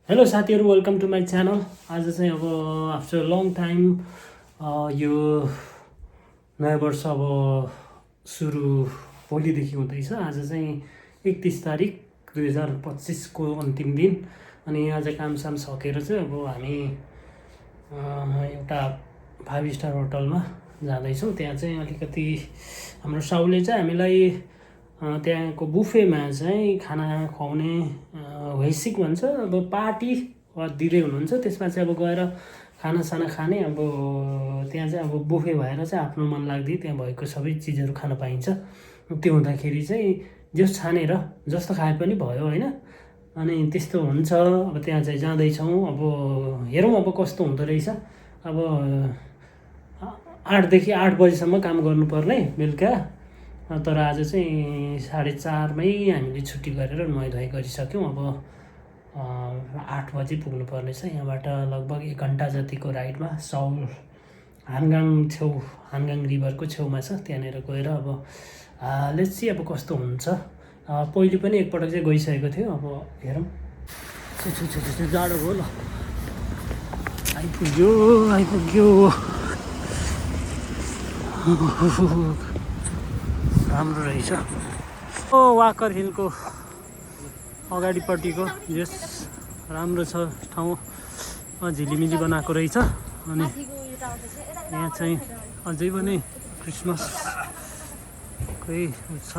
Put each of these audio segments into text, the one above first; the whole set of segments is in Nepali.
हेलो साथीहरू, वेलकम टु माई च्यानल। आज चाहिँ अब आफ्टर लङ टाइम यो नयाँ वर्ष अब सुरु भोलिदेखि हुँदैछ। आज चाहिँ 31 तारिक 2025 को अन्तिम दिन। अनि आज कामसाम सकेर चाहिँ अब हामी एउटा 5 स्टार होटलमा जाँदैछौँ। त्यहाँ चाहिँ अलिकति हाम्रो साउले चाहिँ हामीलाई त्यहाँको बुफेमा चाहिँ खाना खुवाउने वैश्विक भन्छ, अब पार्टी दिँदै हुनुहुन्छ। त्यसमा चाहिँ अब गएर खानासाना खाने, अब त्यहाँ चाहिँ अब बुफे भएर चाहिँ आफ्नो मन लाग्दै त्यहाँ भएको सबै चिजहरू खान पाइन्छ। त्यो हुँदाखेरि चाहिँ जस छानेर जस्तो खाए पनि भयो होइन। अनि त्यस्तो हुन्छ। अब त्यहाँ चाहिँ जाँदैछौँ। अब हेरौँ अब कस्तो हुँदो रहेछ। अब 8 देखि 8 बजीसम्म काम गर्नुपर्ने बेलुका, तर आज चाहिँ 4:30 हामीले छुट्टी गरेर नुहाइधुवाइ गरिसक्यौँ। अब 8 बजी पुग्नुपर्ने छ। यहाँबाट लगभग 1 घन्टा जतिको राइडमा साउल हानगाङ रिभरको छेउमा छ। त्यहाँनिर गएर अब लेट्स सी अब कस्तो हुन्छ। पहिले पनि एकपटक चाहिँ गइसकेको थियो। अब हेरौँ। जाडो हो ल, आइपुग्यो। राम्रो रहेछ। वाकर हिलको अगाडिपट्टिको यस राम्रो छ ठाउँ, झिलिमिली बनाएको रहेछ। अनि यहाँ चाहिँ अझै पनि क्रिसमसकै छ।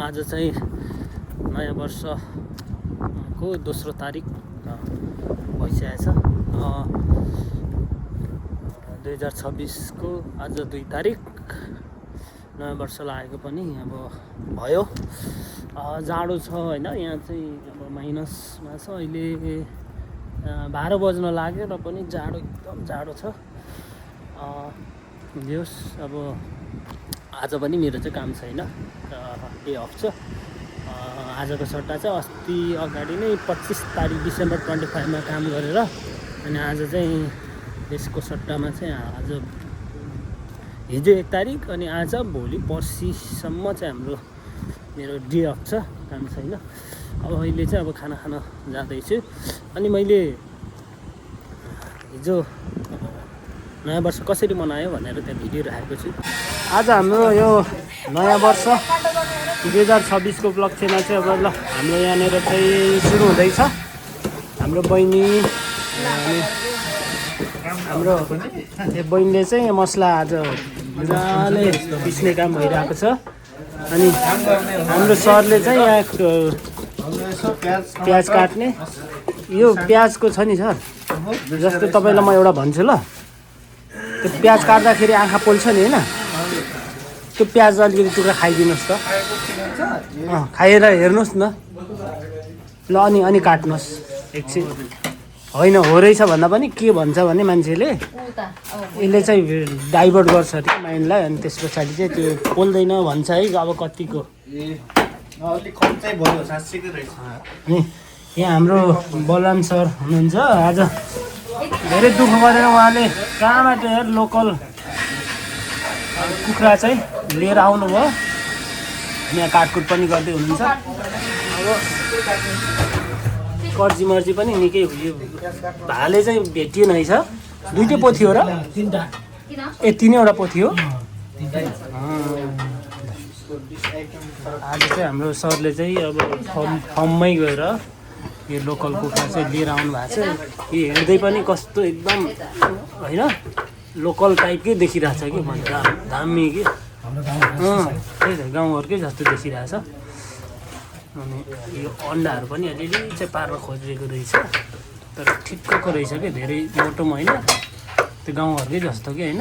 आज चाहिँ नयाँ वर्षको 2 तारिक भइसकेको छ। 2026 को आज 2 तारिक नयाँ वर्ष लागेको पनि अब भयो। जाडो छ होइन। यहाँ चाहिँ अब माइनसमा छ अहिले। 12 बज्न लाग्यो र पनि जाडो एकदम जाडो छ। जोस् अब आज पनि मेरो चाहिँ काम छैन, डे अफ छ। आजको सट्टा चाहिँ अस्ति अगाडि नै 25 तारिक डिसेम्बर 25 काम गरेर, अनि आज चाहिँ यसको सट्टामा चाहिँ आज हिजो 1 तारिक अनि आज भोलि पर्सिसम्म चाहिँ मेरो डे अफ छ, काम छैन। अब अहिले चाहिँ अब खाना खान जाँदैछु। अनि मैले हिजो नयाँ वर्ष कसरी मनायो भनेर त्यहाँ भिडियो राखेको छु। आज हाम्रो यो नयाँ वर्ष 2026 को उपलक्ष्यमा चाहिँ अब ल हाम्रो यहाँनिर चाहिँ सुरु हुँदैछ। हाम्रो बहिनी हाम्रो बहिनीले चाहिँ मसला आज मजाले पिस्ने काम भइरहेको छ। अनि हाम्रो सरले चाहिँ यहाँ प्याज काट्ने, यो प्याजको छ नि सर, जस्तो तपाईँलाई म एउटा भन्छु ल। त्यो प्याज काट्दाखेरि आँखा पोल्छ नि होइन, त्यो प्याज अलिकति टुक्रा खाइदिनुहोस् त। खाएर हेर्नुहोस् न ल, अनि काट्नुहोस् एकछिन। होइन हो रहेछ भन्दा पनि के भन्छ भने मान्छेले यसले चाहिँ डाइभर्ट गर्छ अरे माइन्डलाई, अनि त्यस पछाडि चाहिँ त्यो पोल्दैन भन्छ है। अब कतिको यहाँ हाम्रो बलराम सर हुनुहुन्छ। आज धेरै दुःख गरेर उहाँले कहाँबाट लोकल कुखुरा चाहिँ लिएर आउनुभयो। यहाँ काटकुट पनि गर्दै हुनुहुन्छ। अब कर्जी मर्जी पनि निकै उयो भाले चाहिँ भेटिएन है छ। दुईटै पोथी हो र? ए 3वटा पोथी हो। आज चाहिँ हाम्रो सरले चाहिँ अब फर्ममै गएर यो लोकल कुखुरा चाहिँ लिएर आउनु भएको छ। यो हेर्दै पनि कस्तो एकदम होइन लोकल टाइपकै देखिरहेछ कि भन्छ दामी कि त्यही त गाउँघरकै जस्तो देखिरहेछ। अनि यो अन्डाहरू पनि अलिअलि चाहिँ पार्न खोजिएको रहेछ तर ठिक्कको रहेछ कि धेरै मोटो पनि होइन त्यो गाउँघरकै जस्तो कि होइन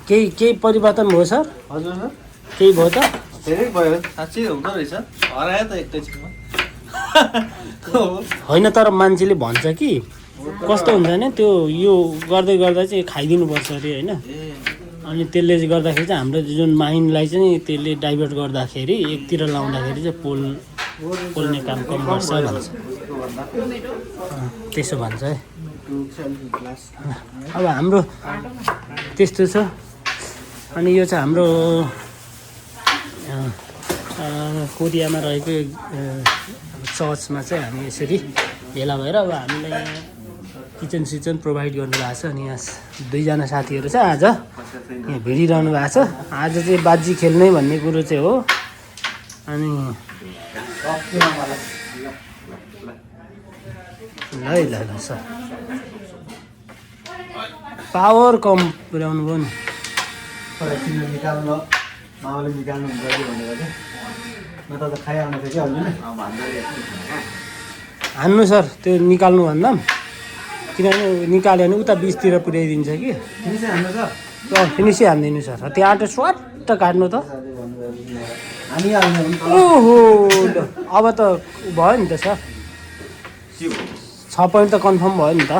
केही परिवर्तन भयो सर? हजुर सर केही भयो त? धेरै भयो साँच्चै हुँदो रहेछ हरायो त एकैछिनमा होइन तर मान्छेले भन्छ कि कस्तो हुन्छ भने त्यो यो गर्दै गर्दा चाहिँ खाइदिनुपर्छ अरे होइन अनि त्यसले गर्दाखेरि चाहिँ हाम्रो जुन माइन्डलाई चाहिँ त्यसले डाइभर्ट गर्दाखेरि एकतिर लाउँदाखेरि चाहिँ पोल्ने काम कम गर्छ भन्छ त्यसो भन्छ है। अब हाम्रो त्यस्तो छ। अनि यो चाहिँ हाम्रो कोरियामा रहेको चर्चमा चाहिँ हामी यसरी भेला भएर अब हामीलाई यहाँ किचन सिचन प्रोभाइड गर्नुभएको छ। अनि यहाँ 2जना साथीहरू चाहिँ आज यहाँ भिडिरहनु भएको छ। आज चाहिँ बाजी खेल्ने भन्ने कुरो चाहिँ हो। अनि ल सर पावर कम पुर्याउनु भयो नि निकाल्नु माओले निकाल्नु हुन्छ कि भनेर चाहिँ म त खाइहाल्नु थियो कि अहिले हान्नु सर त्यो निकाल्नु भन्दा किनभने निकाल्यो भने उता बिचतिर पुर्याइदिन्छ कि फिनिसै हानिदिनु सर। त्यो आँटो स्वाट काट्नु त ओहो अब त भयो नि त सर 6 पोइन्ट त कन्फर्म भयो नि त।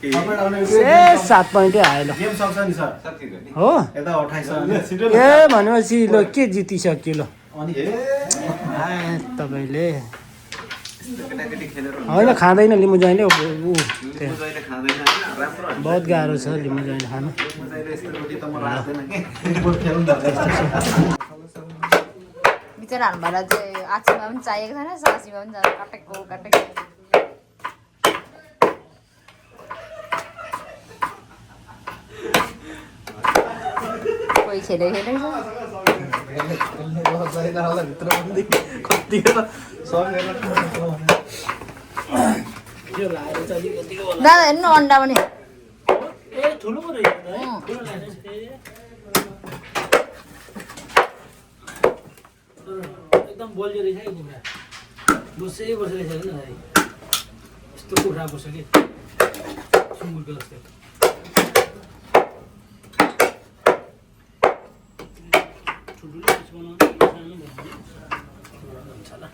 7 पोइन्टै आयो हो ए भनेपछि ल के जितिसक्यो ल तपाईँले होइन खाँदैन लिम्बू ज्वाइँले बहुत गाह्रो छ लिम्बू ज्वाइँले खानु। बिचराहरूबाट चाहिँ आछीमा पनि चाहिएको छैन साँसीमा पनि काटेको कोही खेलेको दादा हेर्नु अन्डा पनि एकदम बलियो रहेछ कि कुखुरा बसै रहेछ कि यस्तो कुखुरा बस्छ कि सुँगुरको जस्तो ठुल्ठुलो पिस बनाउनु हुन्छ होला।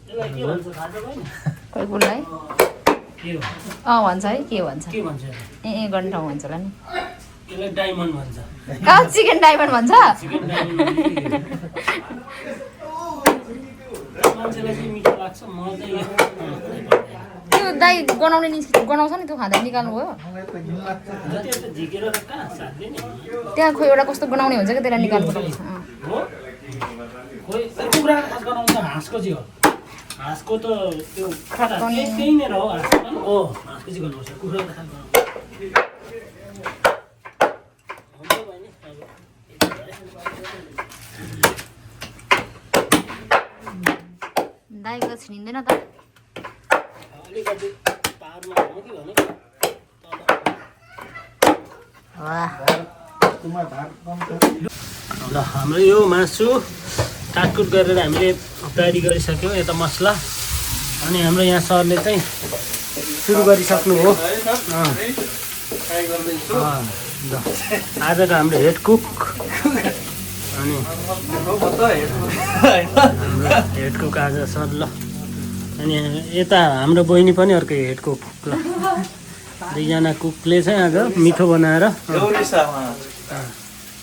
यसलाई के भन्छ थाहा छ बहिनी? कुकुरलाई के हो? भन्छ है के भन्छ के भन्छ ए गर्ने ठाउँ भन्छ होला नि यसलाई डायमन्ड भन्छ। चिकन डायमन्ड भन्छ चिकन डायमन्ड मान्छेलाई चाहिँ मिठो लाग्छ म चाहिँ त्यो दाइ गनाउँछ नि त्यो खाँदा निकाल्नु भयो झिकेर कहाँ साथले नि त्यहाँ खोइ एउटा कस्तो बनाउने हुन्छ क्या त्यसलाई निकाल्नु हो खोइ कुखुरा गनाउँछ हाँसको चाहिँ हो हाँसको त त्यो त्यही नै हो हाँसको पनि हो हाँसको चाहिँ गर्नुपर्छ कुखुरा त खानु दाइको छिनिँदैन त अलिकति पारमा हो कि भनेको ल हाम्रो यो मासु काटकुट गरेर हामीले तयारी गरिसक्यौँ यता मसला अनि हाम्रो यहाँ सरले चाहिँ सुरु गरिसक्नु हो। आजको हाम्रो हेड कुक अनि हाम्रो हेड कुक आज सर ल अनि यता हाम्रो बहिनी पनि अर्कै हेड कुक ल 2जना कुकले चाहिँ आज मिठो बनाएर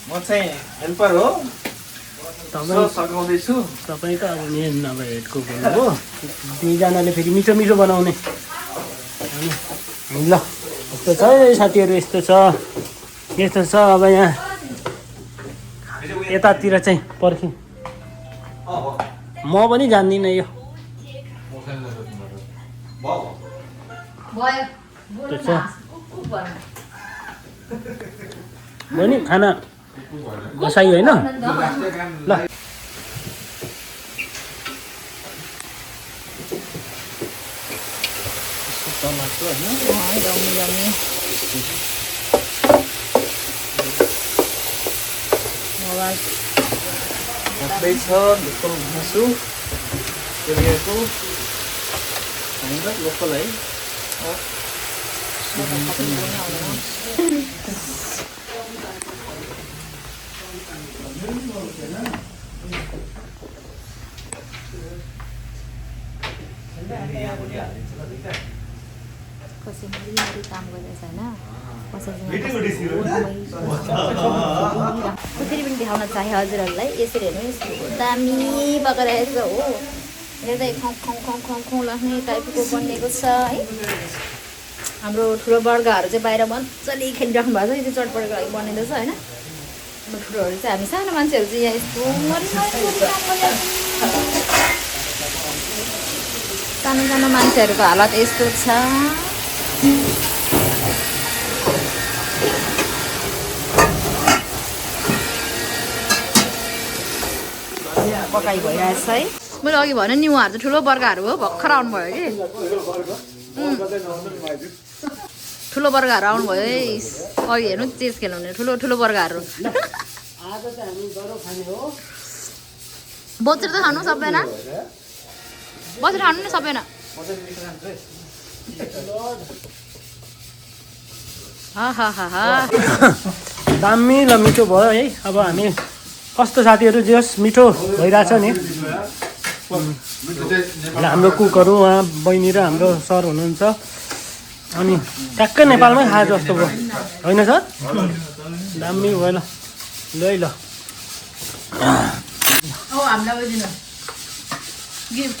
म चाहिँ हेल्पर हो सघाउँदैछु। तपाईँ त अब मेन अब हेड कुक हुनुभयो दुईजनाले फेरि मिठो मिठो बनाउने ल यस्तो छ है साथीहरू यस्तो छ अब यहाँ यतातिर चाहिँ पर्खेँ म पनि जान्दिनँ यो बहिनी खाना बसाइ होइन ल लाग्दैछ लोकल मासु कोरियाको लोकल है कसैले काम गर्दैछ होइन कसैले फेरि पनि देखाउन चाहे हजुरहरूलाई यसरी हेर्नुहोस् दामी पकाइरहेको छ हो हेर्दै खङ खङ खङ खङ खङ लाग्ने टाइपको बनिएको छ है हाम्रो ठुलो बर्गाहरू चाहिँ बाहिर मजाले खेलिराख्नु भएको छ यो चाहिँ चटपटको लागि बनिँदैछ होइन हाम्रो ठुलोहरू चाहिँ हामी सानो मान्छेहरू चाहिँ यहाँ यस्तो सानो सानो मान्छेहरूको हालत यस्तो छ पकाइ भइरहेछ है मैले अघि भने नि उहाँहरू चाहिँ ठुलो बर्गाहरू हो भर्खर आउनुभयो कि ठुलो बर्गाहरू आउनुभयो है अघि हेर्नु चेस खेल्नु हुने ठुलो ठुलो बर्गाहरू बचेर त खानु सबैजना बसेर खानु नि सबैजना दामी र मिठो भयो है अब हामी कस्तो साथीहरू जे होस् मिठो भइरहेछ नि हाम्रो कुकहरू उहाँ बहिनी र हाम्रो सर हुनुहुन्छ अनि ट्याक्कै नेपालमै खाए जस्तो भयो होइन सर दामी भयो ल है ल गिफ्ट